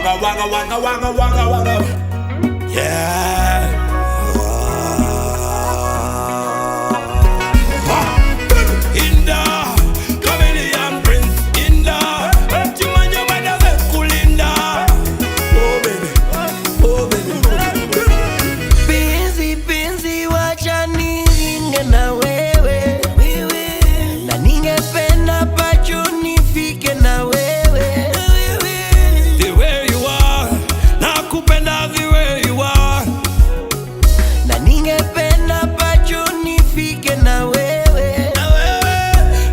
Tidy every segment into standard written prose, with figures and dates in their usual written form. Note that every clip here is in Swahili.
wagga. Yeah. Inda, chameleon prince. Inda, chimanya bada ze kulinda. Oh baby, oh baby. Penzi wacha niringe na wewe, na ningependa pacho nifike na wewe. The way you are, nakupenda the way you are. Na ningependa pacho nifike na wewe.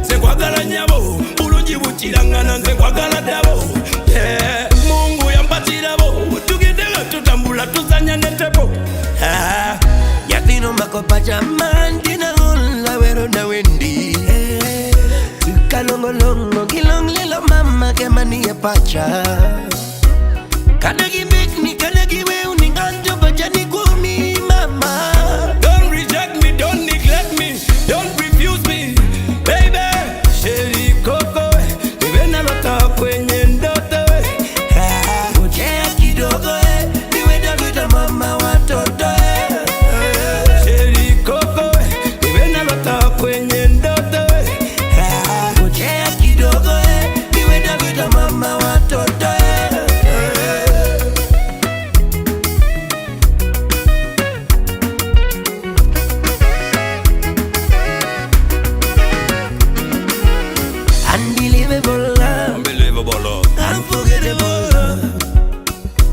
Nze kwagala nyabo, bulungi bukirangana nze kwagala dabo. Yeah, Mungu yampatira bo, tugende nga tutambula tuzanya ne tebo. Yatino makopacha mandina hula wero na wendi. Tukalongolongo kilong lilo mama kemani ya pacha. Kanagi bikni kanagi we uninganjo bajani kumi mama. Don't reject me, don't neglect me, don't refuse me, baby. Sheri koko, niwe lota kwenye ndoto. Ngojea kidogo niwe Davida mama watoto. Sheri koko, niwe lota kwenye ndoto. Ngojea kidogo niwe Davida mama watoto. Unbelievable love, Unbelievable love, unforgettable love,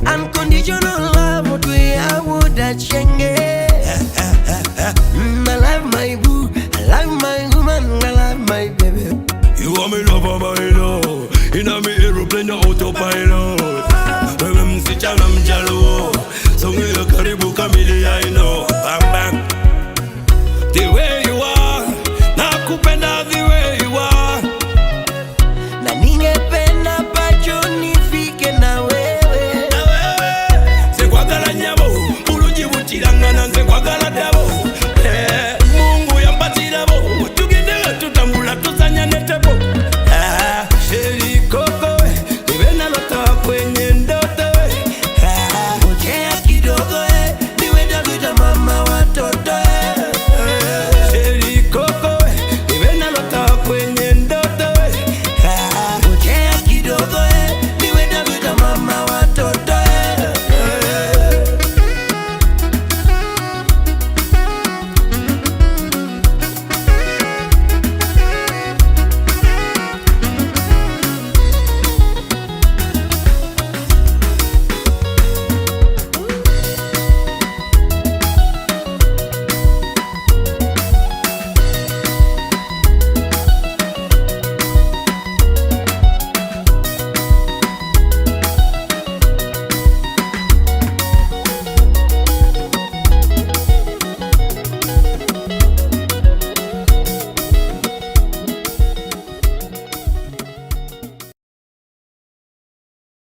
unconditional love. What we are would I change? I love my boo, I love my woman, I love my baby. you are me lover, my love. In a me aeroplane, autopilot.